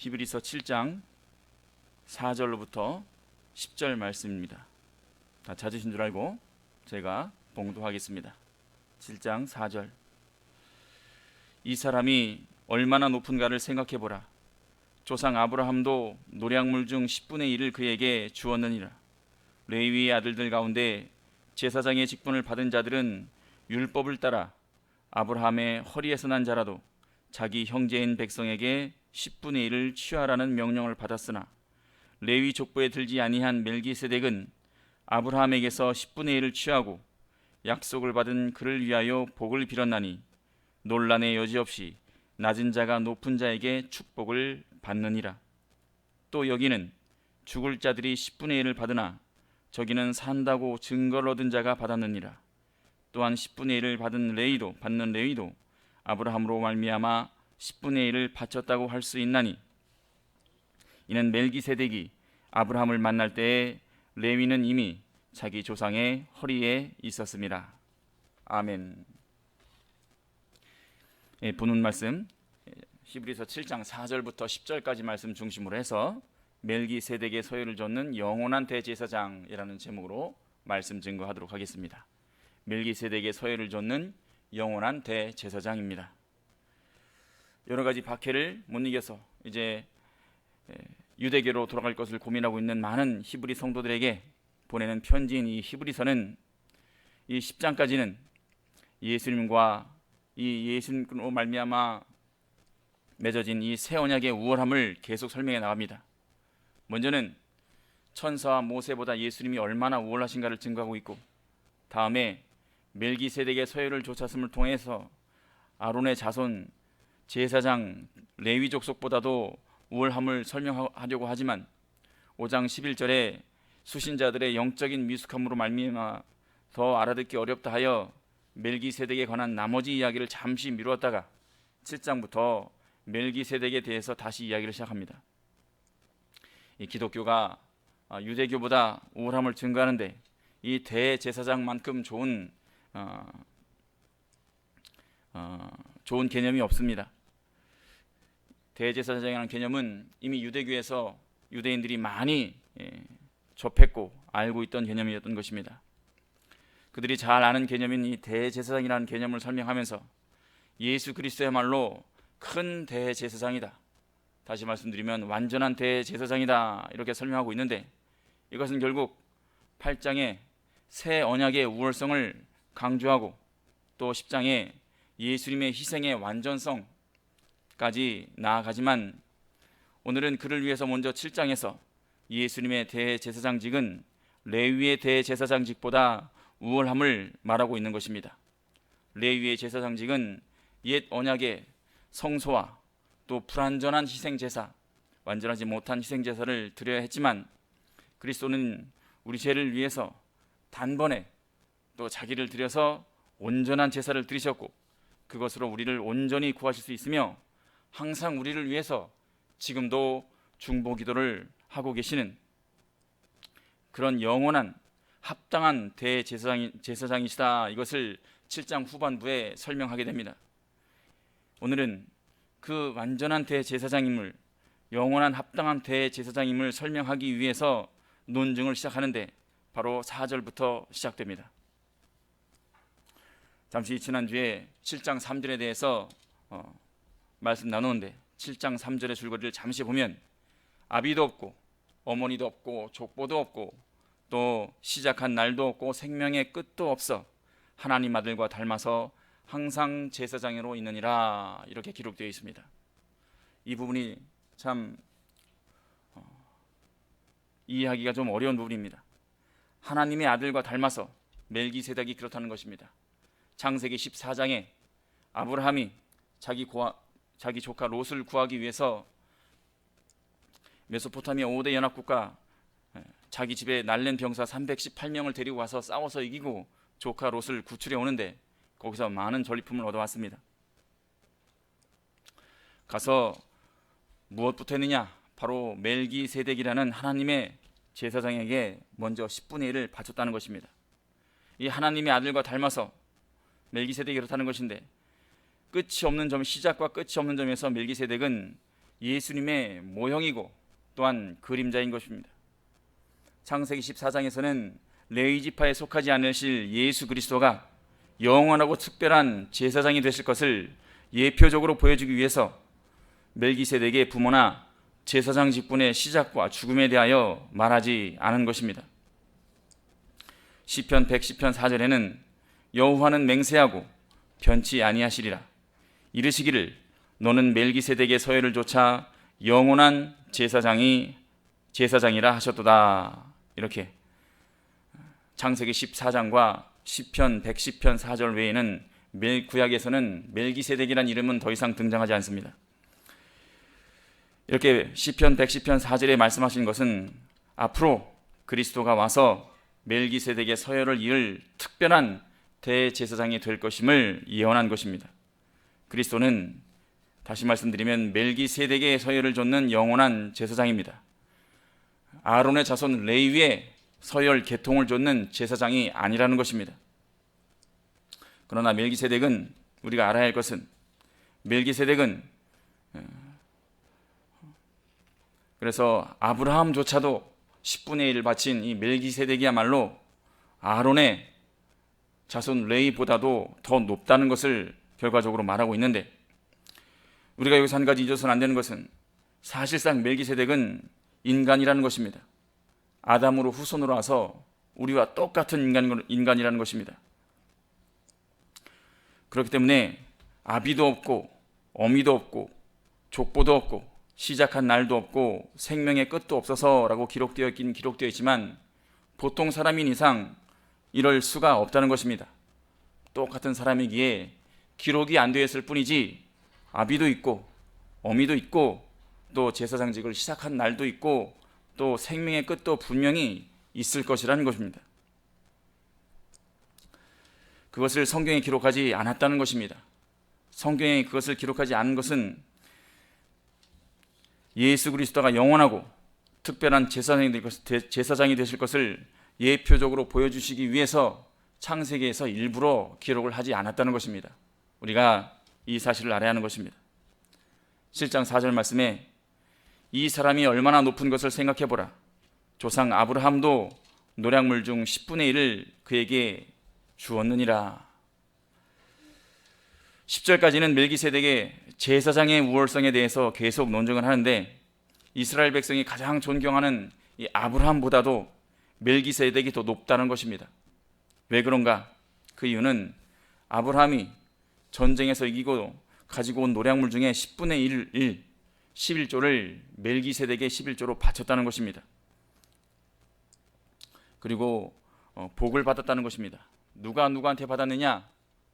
히브리서 7장 4절로부터 10절 말씀입니다. 다 찾으신 줄 알고 제가 봉독하겠습니다. 7장 4절. 이 사람이 얼마나 높은가를 생각해보라. 조상 아브라함도 노량물 중 10분의 1을 그에게 주었느니라. 레위의 아들들 가운데 제사장의 직분을 받은 자들은 율법을 따라 아브라함의 허리에서 난 자라도 자기 형제인 백성에게 10분의 1을 취하라는 명령을 받았으나 레위 족보에 들지 아니한 멜기세덱은 아브라함에게서 10분의 1을 취하고 약속을 받은 그를 위하여 복을 빌었나니 논란의 여지 없이 낮은 자가 높은 자에게 축복을 받느니라. 또 여기는 죽을 자들이 10분의 1을 받으나 저기는 산다고 증거를 얻은 자가 받았느니라. 또한 10분의 1을 받는 레위도 아브라함으로 말미암아 10분의 1을 바쳤다고 할 수 있나니 이는 멜기세덱이 아브라함을 만날 때에 레위는 이미 자기 조상의 허리에 있었습니다. 아멘. 본문 말씀 히브리서 7장 4절부터 10절까지 말씀 중심으로 해서 멜기세덱의 소유를 좇는 영원한 대제사장이라는 제목으로 말씀 증거하도록 하겠습니다. 멜기세덱의 소유를 좇는 영원한 대제사장입니다. 여러 가지 박해를 못 이겨서 이제 유대교로 돌아갈 것을 고민하고 있는 많은 히브리 성도들에게 보내는 편지인 이 히브리서는 이 10장까지는 예수님과 이 예수님으로 말미암아 맺어진 이 새 언약의 우월함을 계속 설명해 나갑니다. 먼저는 천사와 모세보다 예수님이 얼마나 우월하신가를 증거하고 있고, 다음에 멜기세덱의 서열을 좇았음을 통해서 아론의 자손 제사장 레위 족속보다도 우월함을 설명하려고 하지만 5장 11절에 수신자들의 영적인 미숙함으로 말미암아 더 알아듣기 어렵다 하여 멜기세덱에 관한 나머지 이야기를 잠시 미루었다가 7장부터 멜기세덱에 대해서 다시 이야기를 시작합니다. 이 기독교가 유대교보다 우월함을 증거하는데 이 대제사장만큼 좋은 개념이 없습니다. 대제사장이라는 개념은 이미 유대교에서 유대인들이 많이 접했고 알고 있던 개념이었던 것입니다. 그들이 잘 아는 개념인 이 대제사장이라는 개념을 설명하면서 예수 그리스도야말로 큰 대제사장이다, 다시 말씀드리면 완전한 대제사장이다, 이렇게 설명하고 있는데, 이것은 결국 8장에 새 언약의 우월성을 강조하고 또 10장에 예수님의 희생의 완전성까지 나아가지만, 오늘은 그를 위해서 먼저 7장에서 예수님의 대제사장직은 레위의 대제사장직보다 우월함을 말하고 있는 것입니다. 레위의 제사장직은 옛 언약의 성소와 또 불완전한 희생제사, 완전하지 못한 희생제사를 드려야 했지만, 그리스도는 우리 죄를 위해서 단번에 또 자기를 드려서 온전한 제사를 드리셨고, 그것으로 우리를 온전히 구하실 수 있으며 항상 우리를 위해서 지금도 중보기도를 하고 계시는 그런 영원한 합당한 대제사장이시다, 이것을 7장 후반부에 설명하게 됩니다. 오늘은 그 완전한 대제사장임을, 영원한 합당한 대제사장임을 설명하기 위해서 논증을 시작하는데 바로 4절부터 시작됩니다. 잠시 지난주에 7장 3절에 대해서 말씀 나누는데 7장 3절의 줄거리를 잠시 보면 아비도 없고 어머니도 없고 족보도 없고 또 시작한 날도 없고 생명의 끝도 없어 하나님 아들과 닮아서 항상 제사장으로 있느니라, 이렇게 기록되어 있습니다. 이 부분이 참 이해하기가 좀 어려운 부분입니다. 하나님의 아들과 닮아서 멜기세덱이 그렇다는 것입니다. 창세기 14장에 아브라함이 자기 조카 롯을 구하기 위해서 메소포타미아 5대 연합국가 자기 집에 날랜 병사 318명을 데리고 와서 싸워서 이기고 조카 롯을 구출해 오는데 거기서 많은 전리품을 얻어왔습니다. 가서 무엇부터 했느냐? 바로 멜기세덱이라는 하나님의 제사장에게 먼저 10분의 1을 바쳤다는 것입니다. 이 하나님의 아들과 닮아서 멜기세덱이 그렇다는 것인데, 끝이 없는 점, 시작과 끝이 없는 점에서 멜기세덱은 예수님의 모형이고 또한 그림자인 것입니다. 창세기 14장에서는 레위 지파에 속하지 않으실 예수 그리스도가 영원하고 특별한 제사장이 되실 것을 예표적으로 보여주기 위해서 멜기세덱의 부모나 제사장 직분의 시작과 죽음에 대하여 말하지 않은 것입니다. 시편 110편 4절에는 여호와는 맹세하고 변치 아니하시리라. 이르시기를 너는 멜기세덱의 서열을 좇아 영원한 제사장이라 하셨도다. 이렇게 창세기 14장과 시편 110편 4절 외에는 구약에서는 멜기세덱이란 이름은 더 이상 등장하지 않습니다. 이렇게 시편 110편 4절에 말씀하신 것은 앞으로 그리스도가 와서 멜기세덱의 서열을 이을 특별한 대제사장이 될 것임을 예언한 것입니다. 그리스도는 다시 말씀드리면 멜기세덱의 서열을 좇는 영원한 제사장입니다. 아론의 자손 레위의 서열 계통을 좇는 제사장이 아니라는 것입니다. 그러나 멜기세덱은 우리가 알아야 할 것은 멜기세덱은 그래서 아브라함조차도 10분의 1을 바친 이 멜기세덱이야말로 아론의 자손 레위보다도 더 높다는 것을 결과적으로 말하고 있는데, 우리가 여기서 한 가지 잊어서는 안 되는 것은 사실상 멜기세덱은 인간이라는 것입니다. 아담으로 후손으로 와서 우리와 똑같은 인간이라는 것입니다. 그렇기 때문에 아비도 없고 어미도 없고 족보도 없고 시작한 날도 없고 생명의 끝도 없어서라고 기록되어 있지만 보통 사람인 이상 이럴 수가 없다는 것입니다. 똑같은 사람이기에 기록이 안 되어 있을 뿐이지 아비도 있고 어미도 있고 또 제사장직을 시작한 날도 있고 또 생명의 끝도 분명히 있을 것이라는 것입니다. 그것을 성경에 기록하지 않았다는 것입니다. 성경에 그것을 기록하지 않은 것은 예수 그리스도가 영원하고 특별한 제사장이 되실 것을 예표적으로 보여주시기 위해서 창세기에서 일부러 기록을 하지 않았다는 것입니다. 우리가 이 사실을 알아야 하는 것입니다. 7장 4절 말씀에 이 사람이 얼마나 높은 것을 생각해보라. 조상 아브라함도 노략물 중 10분의 1을 그에게 주었느니라. 10절까지는 멜기세덱의 제사장의 우월성에 대해서 계속 논증을 하는데, 이스라엘 백성이 가장 존경하는 이 아브라함보다도 멜기세덱이 더 높다는 것입니다. 왜 그런가? 그 이유는 아브라함이 전쟁에서 이기고 가지고 온 노략물 중에 10분의 1, 11조를 멜기세덱의 11조로 바쳤다는 것입니다. 그리고 복을 받았다는 것입니다. 누가 누구한테 받았느냐?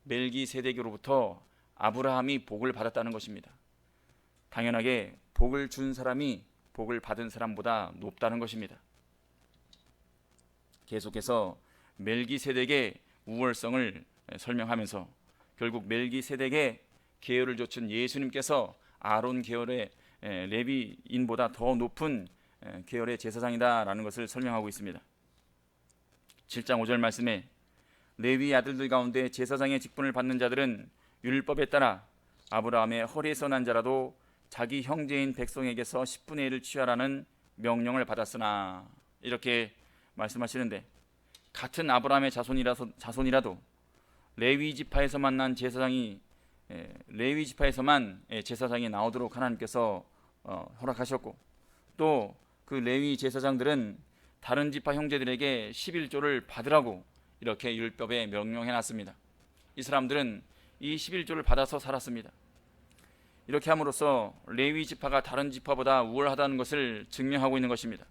멜기세덱으로부터 아브라함이 복을 받았다는 것입니다. 당연하게 복을 준 사람이 복을 받은 사람보다 높다는 것입니다. 계속해서 멜기세덱의 우월성을 설명하면서 결국 멜기세덱의 계열을 좇은 예수님께서 아론 계열의 레위인보다 더 높은 계열의 제사장이다라는 것을 설명하고 있습니다. 7장 5절 말씀에 레위 아들들 가운데 제사장의 직분을 받는 자들은 율법에 따라 아브라함의 허리에서 난 자라도 자기 형제인 백성에게서 10분의 1을 취하라는 명령을 받았으나, 이렇게 말씀하시는데, 같은 아브라함의 자손이라도 레위 지파에서만 난 제사장이 레위 지파에서만 제사장이 나오도록 하나님께서 허락하셨고, 또 그 레위 제사장들은 다른 지파 형제들에게 11조를 받으라고 이렇게 율법에 명령해 놨습니다. 이 사람들은 이 11조를 받아서 살았습니다. 이렇게 함으로써 레위 지파가 다른 지파보다 우월하다는 것을 증명하고 있는 것입니다.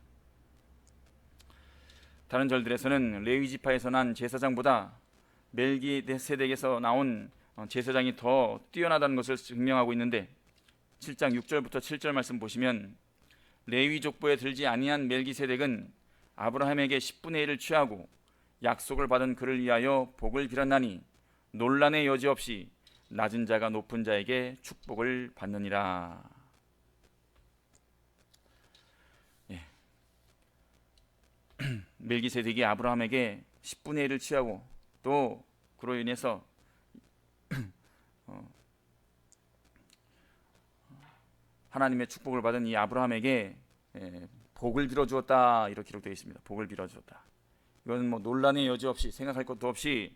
다른 절들에서는 레위 지파에서 난 제사장보다 멜기세덱에서 나온 제사장이 더 뛰어나다는 것을 증명하고 있는데, 7장 6절부터 7절 말씀 보시면 레위 족보에 들지 아니한 멜기세덱은 아브라함에게 10분의 1을 취하고 약속을 받은 그를 위하여 복을 빌었나니 논란의 여지 없이 낮은 자가 높은 자에게 축복을 받느니라. 멜기세덱이 아브라함에게 10분의 1을 취하고 또 그로 인해서 하나님의 축복을 받은 이 아브라함에게 복을 빌어 주었다, 이렇게 기록되어 있습니다. 복을 빌어 주었다. 이건 뭐 논란의 여지 없이, 생각할 것도 없이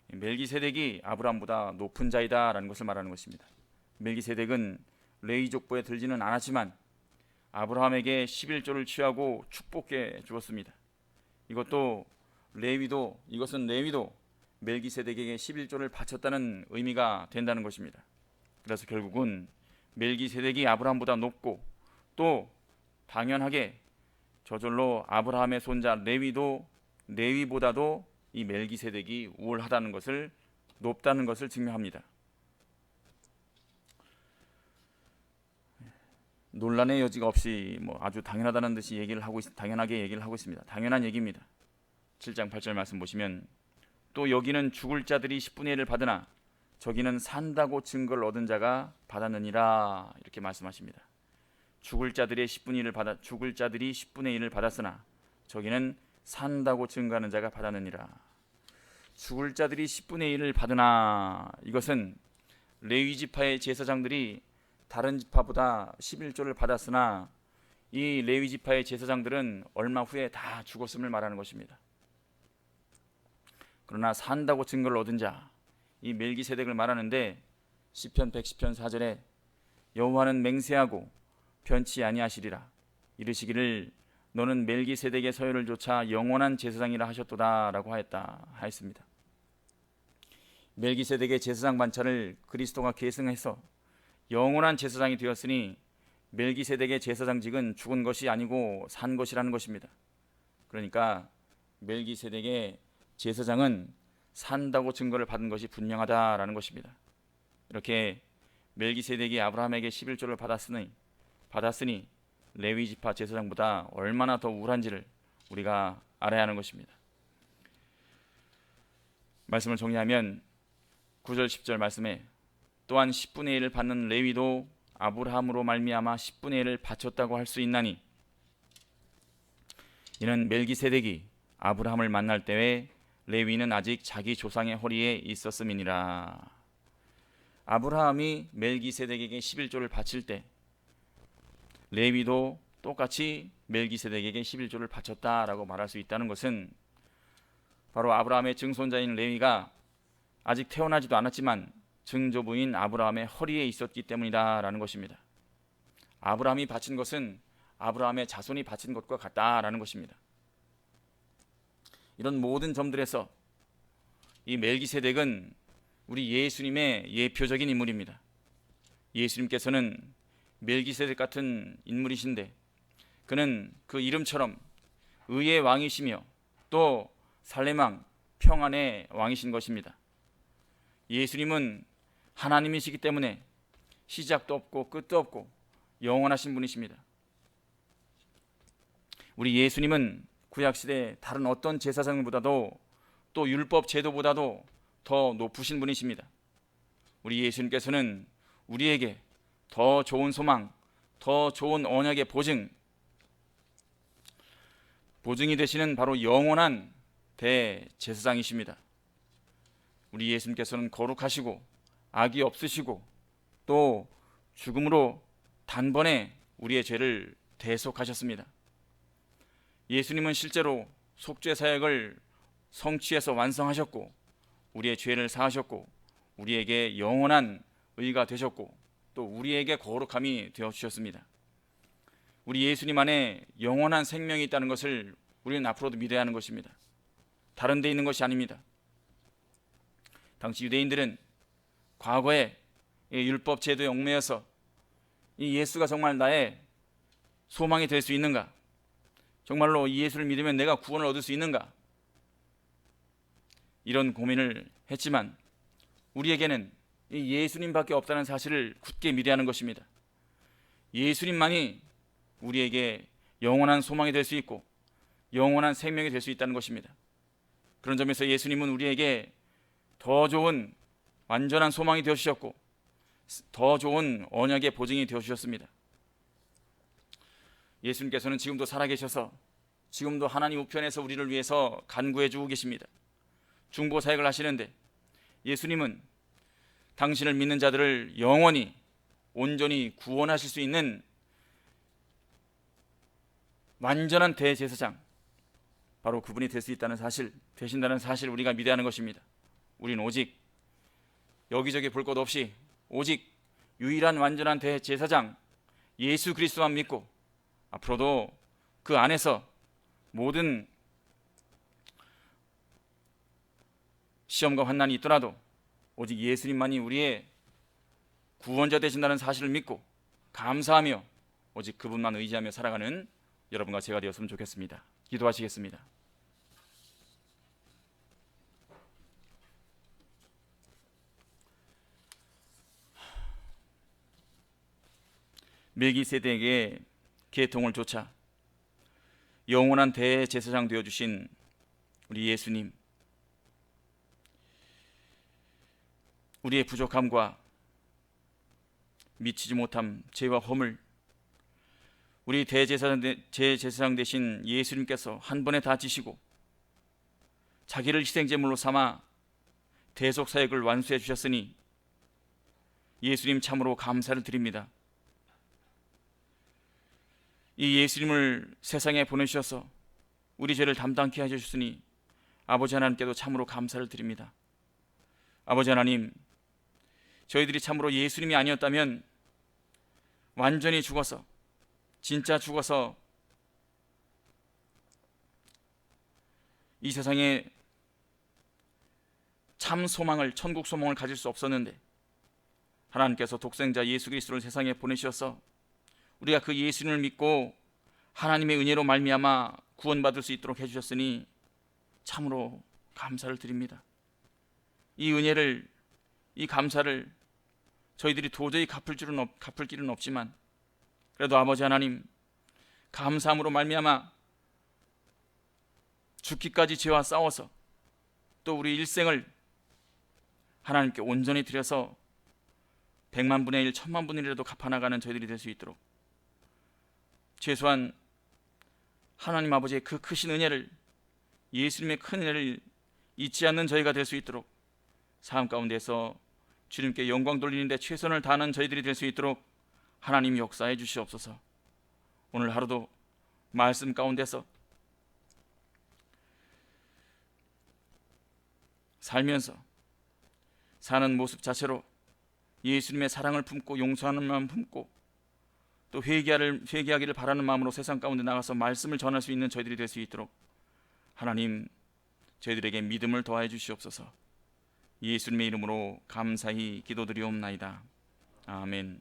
멜기세덱이 아브라함보다 높은 자이다라는 것을 말하는 것입니다. 멜기세덱은 레위 족보에 들지는 않았지만 아브라함에게 11조를 취하고 축복해 주었습니다. 이것은 레위도 멜기세덱에게 11조를 바쳤다는 의미가 된다는 것입니다. 그래서 결국은 멜기세덱이 아브라함보다 높고, 또 당연하게 저절로 아브라함의 손자 레위보다도 이 멜기세덱이 우월하다는 것을, 높다는 것을 증명합니다. 논란의 여지가 없이 아주 당연하다는 듯이 당연하게 얘기를 하고 있습니다. 당연한 얘기입니다. 7장 8절 말씀 보시면, 또 여기는 죽을 자들이 10분의 1을 받으나 저기는 산다고 증거를 얻은 자가 받았느니라, 이렇게 말씀하십니다. 죽을 자들이 10분의 1을 받았으나 저기는 산다고 증거하는 자가 받았느니라. 죽을 자들이 10분의 1을 받으나, 이것은 레위 지파의 제사장들이 다른 지파보다 11조를 받았으나 이 레위 지파의 제사장들은 얼마 후에 다 죽었음을 말하는 것입니다. 그러나 산다고 증거를 얻은 자, 이 멜기세덱을 말하는데 시편 110편 4절에 여호와는 맹세하고 변치 아니하시리라 이르시기를 너는 멜기세덱의 서열을 조차 영원한 제사장이라 하셨도다 라고 하였습니다. 멜기세덱의 제사장 반차를 그리스도가 계승해서 영원한 제사장이 되었으니 멜기세덱의 제사장직은 죽은 것이 아니고 산 것이라는 것입니다. 그러니까 멜기세덱의 제사장은 산다고 증거를 받은 것이 분명하다라는 것입니다. 이렇게 멜기세덱이 아브라함에게 11조를 받았으니 레위 지파 제사장보다 얼마나 더 우월한지를 우리가 알아야 하는 것입니다. 말씀을 정리하면 9절 10절 말씀에 또한 10분의 1을 받는 레위도 아브라함으로 말미암아 10분의 1을 바쳤다고 할 수 있나니 이는 멜기세덱이 아브라함을 만날 때에 레위는 아직 자기 조상의 허리에 있었음이니라. 아브라함이 멜기세덱에게 11조를 바칠 때 레위도 똑같이 멜기세덱에게 11조를 바쳤다라고 말할 수 있다는 것은 바로 아브라함의 증손자인 레위가 아직 태어나지도 않았지만 증조부인 아브라함의 허리에 있었기 때문이다라는 것입니다. 아브라함이 바친 것은 아브라함의 자손이 바친 것과 같다라는 것입니다. 이런 모든 점들에서 이 멜기세덱은 우리 예수님의 예표적인 인물입니다. 예수님께서는 멜기세덱 같은 인물이신데 그는 그 이름처럼 의의 왕이시며 또 살렘왕 평안의 왕이신 것입니다. 예수님은 하나님이시기 때문에 시작도 없고 끝도 없고 영원하신 분이십니다. 우리 예수님은 구약시대 다른 어떤 제사장보다도 또 율법 제도보다도 더 높으신 분이십니다. 우리 예수님께서는 우리에게 더 좋은 소망, 더 좋은 언약의 보증이 되시는 바로 영원한 대제사장이십니다. 우리 예수님께서는 거룩하시고 악이 없으시고 또 죽음으로 단번에 우리의 죄를 대속하셨습니다. 예수님은 실제로 속죄 사역을 성취해서 완성하셨고 우리의 죄를 사하셨고 우리에게 영원한 의가 되셨고 또 우리에게 거룩함이 되어주셨습니다. 우리 예수님 안에 영원한 생명이 있다는 것을 우리는 앞으로도 믿어야 하는 것입니다. 다른 데 있는 것이 아닙니다. 당시 유대인들은 과거에 율법 제도에 얽매여서 이 예수가 정말 나의 소망이 될 수 있는가? 정말로 이 예수를 믿으면 내가 구원을 얻을 수 있는가? 이런 고민을 했지만 우리에게는 이 예수님밖에 없다는 사실을 굳게 믿어야 하는 것입니다. 예수님만이 우리에게 영원한 소망이 될 수 있고 영원한 생명이 될 수 있다는 것입니다. 그런 점에서 예수님은 우리에게 더 좋은 완전한 소망이 되어주셨고 더 좋은 언약의 보증이 되어주셨습니다. 예수님께서는 지금도 살아계셔서 지금도 하나님 우편에서 우리를 위해서 간구해 주고 계십니다. 중보 사역을 하시는데 예수님은 당신을 믿는 자들을 영원히 온전히 구원하실 수 있는 완전한 대제사장, 바로 그분이 될 수 있다는 사실, 되신다는 사실을 우리가 믿어야 하는 것입니다. 우리는 오직 여기저기 볼 것 없이 오직 유일한 완전한 대제사장 예수 그리스도만 믿고 앞으로도 그 안에서 모든 시험과 환난이 있더라도 오직 예수님만이 우리의 구원자 되신다는 사실을 믿고 감사하며 오직 그분만 의지하며 살아가는 여러분과 제가 되었으면 좋겠습니다. 기도하시겠습니다. 멜기세덱에게 계통을 좇아 영원한 대제사장 되어주신 우리 예수님, 우리의 부족함과 미치지 못함, 죄와 허물, 우리 대제사장 되신 예수님께서 한 번에 다 지시고 자기를 희생제물로 삼아 대속사역을 완수해 주셨으니 예수님 참으로 감사를 드립니다. 이 예수님을 세상에 보내주셔서 우리 죄를 담당케 해주셨으니 아버지 하나님께도 참으로 감사를 드립니다. 아버지 하나님, 저희들이 참으로 예수님이 아니었다면 완전히 죽어서, 진짜 죽어서 이 세상에 참 소망을, 천국 소망을 가질 수 없었는데 하나님께서 독생자 예수 그리스도를 세상에 보내셔서 우리가 그 예수님을 믿고 하나님의 은혜로 말미암아 구원받을 수 있도록 해주셨으니 참으로 감사를 드립니다. 이 은혜를, 이 감사를 저희들이 도저히 갚을 길은 없지만 그래도 아버지 하나님, 감사함으로 말미암아 죽기까지 죄와 싸워서 또 우리 일생을 하나님께 온전히 드려서 100만 분의 1, 1000만 분의 1이라도 갚아나가는 저희들이 될 수 있도록 최소한 하나님 아버지의 그 크신 은혜를, 예수님의 큰 은혜를 잊지 않는 저희가 될 수 있도록 삶 가운데서 주님께 영광 돌리는 데 최선을 다하는 저희들이 될 수 있도록 하나님 역사해 주시옵소서. 오늘 하루도 말씀 가운데서 살면서 사는 모습 자체로 예수님의 사랑을 품고 용서하는 마음 품고 또 회개하기를 바라는 마음으로 세상 가운데 나가서 말씀을 전할 수 있는 저희들이 될 수 있도록 하나님, 저희들에게 믿음을 더하여 주시옵소서. 예수님의 이름으로 감사히 기도드리옵나이다. 아멘.